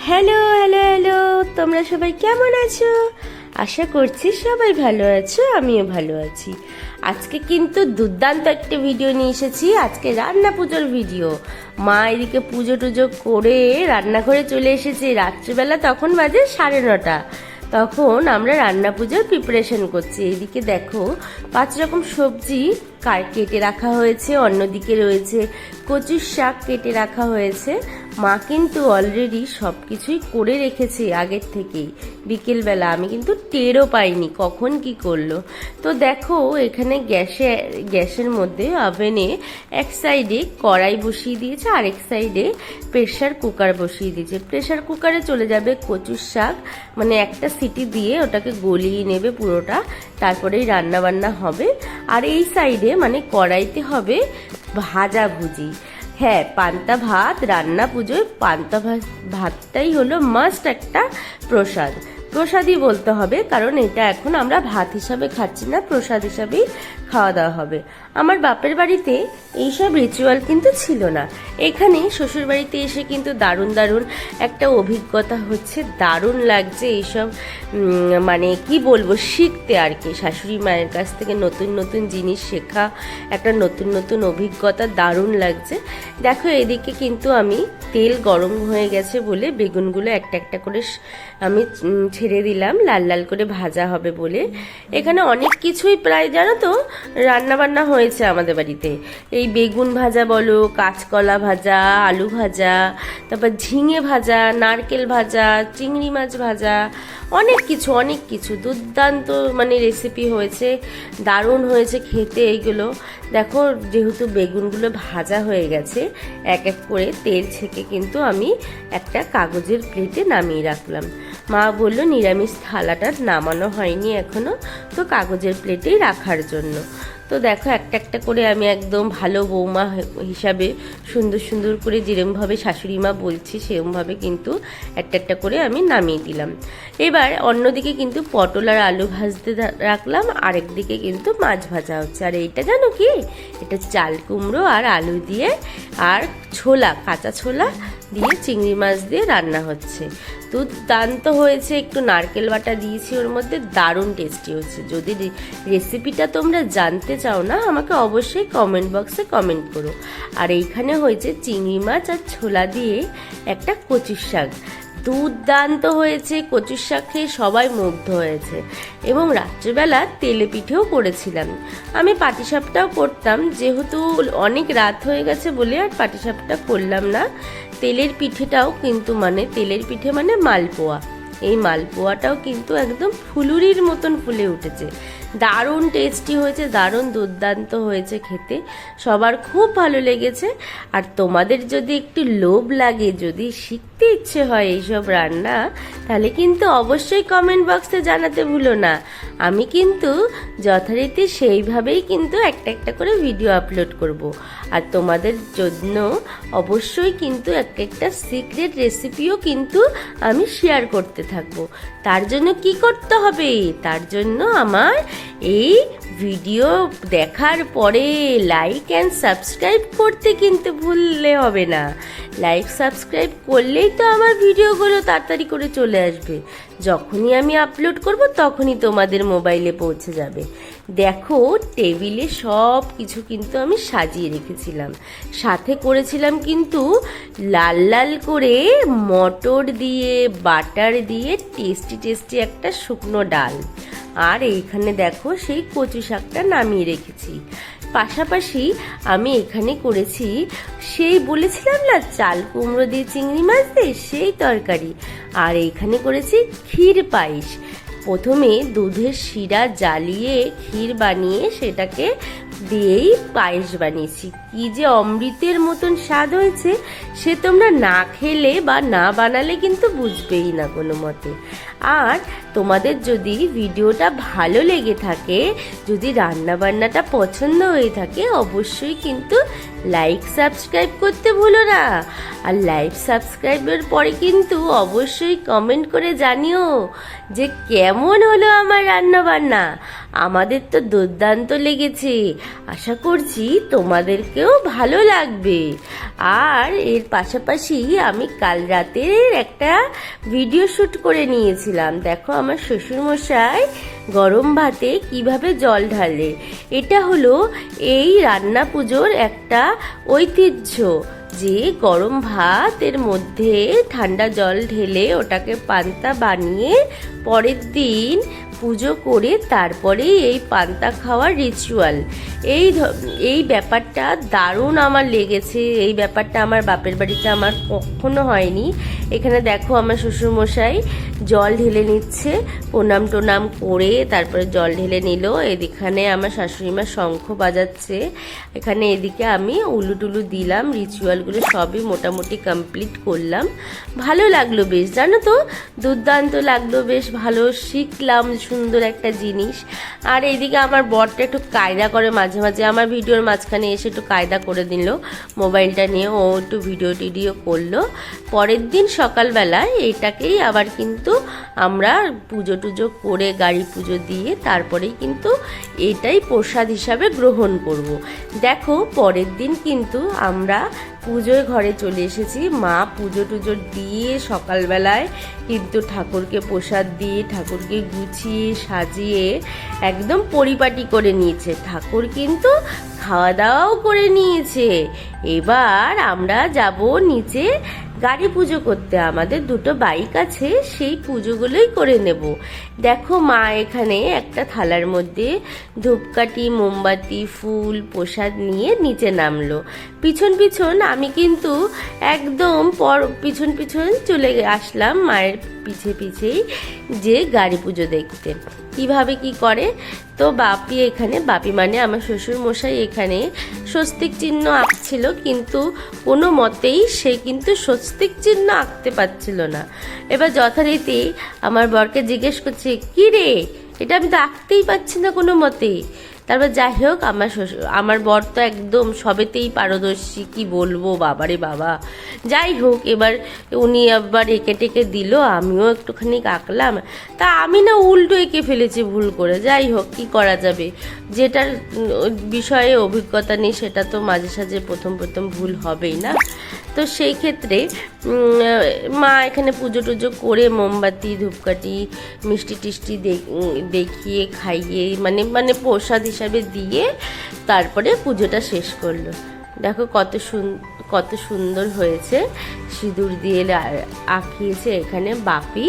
Hello hello hello, তোমরা সবাই কেমন আছো? আশা করছি সবাই ভালো আছো, আমিও ভালো আছি। আজকে কিন্তু দুর্দান্ত একটা ভিডিও নিয়ে এসেছি। আজকে রান্না পুজোর ভিডিও। মা এদিকে পুজো টুজো করে রান্নাঘরে চলে এসেছে। রাত্রিবেলা তখন বাজে 9:30। তখন আমরা রান্না পুজোর প্রিপারেশন করছি। এদিকে দেখো 5 রকম সবজি কেটে রাখা হয়েছে, অন্যদিকে রয়েছে কচুর শাক কেটে রাখা হয়েছে। মা কিন্তু অলরেডি সব কিছুই করে রেখেছে আগের থেকেই। বিকেলবেলা আমি কিন্তু টেরও পাইনি কখন কি করলো। তো দেখো এখানে গ্যাসের মধ্যে ওভেনে এক সাইডে কড়াই বসিয়ে দিয়েছে, আরেক সাইডে প্রেসার কুকার বসিয়ে দিয়েছে। প্রেসার কুকারে চলে যাবে কচুর শাক, মানে একটা সিটি দিয়ে ওটাকে গলিয়ে নেবে পুরোটা, তারপরেই রান্না বান্না হবে। আর এই সাইডে মানে কড়াইতে হবে ভাজাভুজি। হ্যাঁ, পান্তা ভাত। রান্না পুজোয় পান্তা ভাতটাই হলো মাস্ট একটা প্রসাদই বলতে হবে, কারণ এটা এখন আমরা ভাত হিসাবে খাচ্ছি না, প্রসাদ হিসাবেই খাওয়া দাওয়া হবে। আমার বাপের বাড়িতে এইসব রিচুয়াল কিন্তু ছিল না। এখানে শ্বশুর বাড়িতে এসে কিন্তু দারুণ দারুণ একটা অভিজ্ঞতা হচ্ছে, দারুণ লাগছে এইসব মানে কি বলবো শিখতে আর কি। শাশুড়ি মায়ের কাছ থেকে নতুন নতুন জিনিস শেখা, একটা নতুন নতুন অভিজ্ঞতা, দারুণ লাগছে। দেখো এদিকে কিন্তু আমি তেল গরম হয়ে গেছে বলে বেগুনগুলো একটা একটা করে আমি ছেড়ে দিলাম, লাল লাল করে ভাজা হবে বলে। এখানে অনেক কিছুই প্রায় জানো তো রান্না বান্না হয়েছে আমাদের বাড়িতে। এই বেগুন ভাজা বলো, কাঁচকলা ভাজা, আলু ভাজা, তারপর ঝিঙে ভাজা, নারকেল ভাজা, চিংড়ি মাছ ভাজা, অনেক কিছু দুর্দান্ত মানে রেসিপি হয়েছে, দারুণ হয়েছে খেতে এইগুলো। দেখো যেহেতু বেগুনগুলো ভাজা হয়ে গেছে, এক এক করে তেল ছেঁকে কিন্তু আমি একটা কাগজের প্লেটে নামিয়ে রাখলাম। মা বললো নিরামিষ থালাটা নামানো হয়নি এখনো, তো কাগজের প্লেটেই রাখার জন্য। তো দেখো একটা একটা করে আমি একদম ভালো বৌমা হিসাবে সুন্দর সুন্দর করে যেরমভাবে শাশুড়ি মা বলছি সেরমভাবে কিন্তু একটা একটা করে আমি নামিয়ে দিলাম। এবার অন্যদিকে কিন্তু পটল আর আলু ভাজতে রাখলাম, আরেক দিকে কিন্তু মাছ ভাজা হচ্ছে। আর এইটা জানো কি, এটা চাল কুমড়ো আর আলু দিয়ে আর কাঁচা ছোলা দিয়ে চিংড়ি মাছ দিয়ে রান্না হচ্ছে। দুর্দান্ত হয়েছে। একটু নারকেল বাটা দিয়েছি ওর মধ্যে, দারুণ টেস্টি হচ্ছে। যদি রেসিপিটা তোমরা জানতে চাও না, আমাকে অবশ্যই কমেন্ট বক্সে কমেন্ট করো। আর এইখানে হয়েছে চিংড়ি মাছ আর ছোলা দিয়ে একটা কচুর শাক, দুর্দান্ত হয়েছে। কচুর শাক খেয়ে সবাই মুগ্ধ হয়েছে। এবং রাত্রিবেলা তেলে পিঠেও করেছিলাম। আমি পাটিসাপটাও করতাম, যেহেতু অনেক রাত হয়ে গেছে বলে আর পাটিসাপটা করলাম না। তেলের পিঠেটাও কিন্তু তেলের পিঠে মানে মালপোয়া, এই মালপোয়াটাও কিন্তু একদম ফুলুরির মতন ফুলে উঠেছে। দারুণ টেস্টি হয়েছে, দারুণ দুর্দান্ত হয়েছে খেতে, সবার খুব ভালো লেগেছে। আর তোমাদের যদি একটু লোভ লাগে, যদি শিখতে ইচ্ছে হয় এইসব রান্না, তাহলে কিন্তু অবশ্যই কমেন্ট বক্সে জানাতে ভুলো না। আমি কিন্তু যথারীতি সেইভাবেই কিন্তু একটা একটা করে ভিডিও আপলোড করব। আর তোমাদের জন্য অবশ্যই কিন্তু একটা সিক্রেট রেসিপিও কিন্তু আমি শেয়ার করতে থাকবো। তার জন্য কি করতে হবে? তার জন্য আমার এই ভিডিও দেখার পরে লাইক অ্যান্ড সাবস্ক্রাইব করতে কিন্তু ভুললে হবে না। লাইক সাবস্ক্রাইব করলেই তো আমার ভিডিওগুলো তাড়াতাড়ি করে চলে আসবে। যখনই আমি আপলোড করব তখনই তোমাদের মোবাইলে পৌঁছে যাবে। দেখো টেবিলে সব কিছু কিন্তু আমি সাজিয়ে রেখেছিলাম, সাথে করেছিলাম কিন্তু লাল লাল করে মটর দিয়ে বাটার দিয়ে টেস্টি একটা শুকনো ডাল। আর এইখানে দেখো সেই কচু শাকটা নামিয়ে রেখেছি। পাশাপাশি আমি এখানে করেছি সেই বলেছিলাম না চাল কুমড়ো দিয়ে চিংড়ি মাছ দিয়ে সেই তরকারি। আর এইখানে করেছি ক্ষীর পায়েস। প্রথমে দুধের শিরা জ্বালিয়ে ক্ষীর বানিয়ে সেটাকে দিয়েই পায়েস বানিয়েছি। কি যে অমৃতের মতন স্বাদ হয়েছে, সে তোমরা না খেলে বা না বানালে কিন্তু বুঝবেই না কোনো মতে। আর তোমাদের যদি ভিডিওটা ভালো লেগে থাকে, যদি রান্না বান্নাটা পছন্দ হয়ে থাকে, অবশ্যই কিন্তু লাইক সাবস্ক্রাইব করতে ভুলো না। আর লাইক সাবস্ক্রাইবের পরে কিন্তু অবশ্যই কমেন্ট করে জানিও যে কেমন হলো আমার রান্না বান্না। আমাদের তো দুর্দান্ত লেগেছে, আশা করছি তোমাদেরকেও ভালো লাগবে। আর এর পাশাপাশি আমি কাল রাতের একটা ভিডিও শ্যুট করে নিয়েছিলাম। দেখো আমার শ্বশুরমশাই গরম ভাতে কিভাবে জল ঢালে। এটা হলো এই রান্না পুজোর একটা ঐতিহ্য, যে গরম ভাতের মধ্যে ঠান্ডা জল ঢেলে ওটাকে পান্তা বানিয়ে পরের দিন পুজো করে তারপরে এই পান্তা খাওয়ার রিচুয়াল। এই ব্যাপারটা দারুণ আমার লেগেছে। এই ব্যাপারটা আমার বাপের বাড়িতে আমার কখনো হয়নি। এখানে দেখো আমার শ্বশুরমশাই জল ঢেলে নিচ্ছে, প্রণাম টোনাম করে তারপরে জল ঢেলে নিল। এদিকে আমার শাশুড়িমা শঙ্খ বাজাচ্ছে, এখানে এদিকে আমি উলু টুলু দিলাম। রিচুয়ালগুলো সবই মোটামুটি কমপ্লিট করলাম। ভালো লাগলো বেশ, জানো তো, দুর্দান্ত লাগলো, বেশ ভালো শিখলাম সুন্দর একটা জিনিস। আর এইদিকে আমার বরটা একটু কায়দা করে মাঝে মাঝে, আমার ভিডিওর মাঝখানে এসে একটু কায়দা করে দিল মোবাইলটা নিয়ে, ও একটু ভিডিও টিডিও করলো। পরের দিন সকালবেলায় এটাকেই আবার কিন্তু আমরা পুজো টুজো করে গাড়ি পুজো দিয়ে তারপরেই কিন্তু এটাই প্রসাদ হিসাবে গ্রহণ করব। দেখো পরের দিন কিন্তু আমরা পুজোর ঘরে চলে এসেছি। মা পুজো টুজো দিয়ে সকালবেলায় কিন্তু ঠাকুরকে প্রসাদ দিয়ে ঠাকুরকে গুছিয়ে সাজিয়ে একদম পরিপাটি করে নিয়েছে। ঠাকুর কিন্তু খাওয়া দাওয়াও করে নিয়েছে। এবার আমরা যাব নিচে গাড়ি পুজো করতে। আমাদের দুটো বাইক আছে, সেই পুজোগুলোই করে নেব। দেখো মা এখানে একটা থালার মধ্যে ধূপকাঠি মোমবাতি ফুল প্রসাদ নিয়ে নিচে নামলো। পিছন পিছন আমি কিন্তু একদম পিছন পিছন চলে আসলাম মায়ের পিছে পিছেই, যে গাড়ি পুজো দেখতে কিভাবে কি করে। তো বাপি এখানে, বাপি মানে আমার শ্বশুর মশাই এখানে স্বস্তিক চিহ্ন আঁকছিল, কিন্তু কোনো মতেই সে কিন্তু স্বস্তিক চিহ্ন আঁকতে পারছিল না। এবার যথারীতি আমার বরকে জিজ্ঞেস করছে, কি রে এটা আমি তো আঁকতেই পারছি না কোনো মতেই। তারপর যাই হোক আমার বর তো একদম সবেতেই পারদর্শী, কি বলবো বাবারে বাবা। যাই হোক এবার উনি আবার এঁকে টেকে দিল, আমিও একটুখানি আঁকলাম। তা আমি না উল্টো এঁকে ফেলেছি ভুল করে। যাই হোক কি করা যাবে, যেটার বিষয়ে অভিজ্ঞতা নেই সেটা তো মাঝে সাঝে প্রথম প্রথম ভুল হবেই না। তো সেই ক্ষেত্রে মা এখানে পুজো টুজো করে মোমবাতি ধূপকাঠি মিষ্টি টিষ্টি দেখিয়ে খাইয়ে মানে প্রসাদ হিসাবে দিয়ে তারপরে পুজোটা শেষ করলো। দেখো কত সুন্দর হয়েছে, সিঁদুর দিয়ে আঁকিয়েছে। এখানে বাপি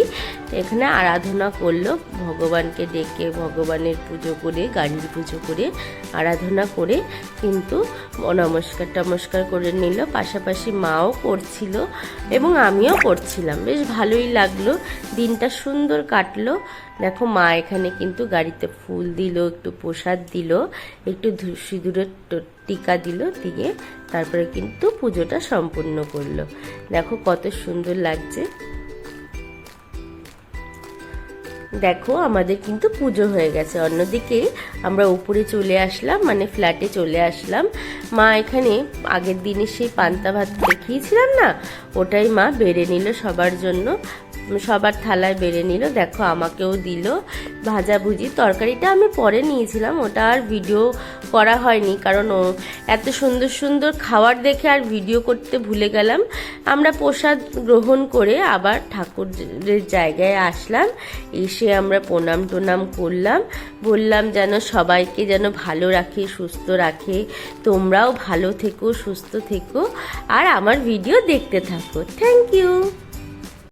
এখানে আরাধনা করলো, ভগবানকে ডেকে ভগবানের পুজো করে গাড়ির পুজো করে আরাধনা করে কিন্তু নমস্কার করে নিল। পাশাপাশি মাও করছিল এবং আমিও করছিলাম, বেশ ভালোই লাগলো, দিনটা সুন্দর কাটলো। দেখো মা এখানে কিন্তু গাড়িতে ফুল দিল, একটু প্রসাদ দিল, একটু সিঁদুরের টিকা দিল, দিয়ে তারপরে কিন্তু পুজোটা সম্পূর্ণ করলো। দেখো কত সুন্দর লাগছে। দেখো আমাদের কিন্তু পুজো হয়ে গেছে। অন্যদিকে আমরা উপরে চলে আসলাম, মানে ফ্ল্যাটে চলে আসলাম। মা এখানে আগের দিনে সেই পান্তা ভাত দেখিয়েছিলাম না, ওটাই মা বেড়ে নিল সবার জন্য, সবার থালায় বেড়ে নিল। দেখো আমাকেও দিল ভাজাভুজি। তরকারিটা আমি পরে নিয়েছিলাম, ওটা আর ভিডিও করা হয়নি, কারণ এত সুন্দর সুন্দর খাবার দেখে আর ভিডিও করতে ভুলে গেলাম। আমরা প্রসাদ গ্রহণ করে আবার ঠাকুরের জায়গায় আসলাম, এসে আমরা প্রণাম টোনাম করলাম, বললাম যেন সবাইকে যেন ভালো রাখে সুস্থ রাখে, তোমরাও ভালো থেকো সুস্থ থেকো আর আমার ভিডিও দেখতে থাকো। Thank you.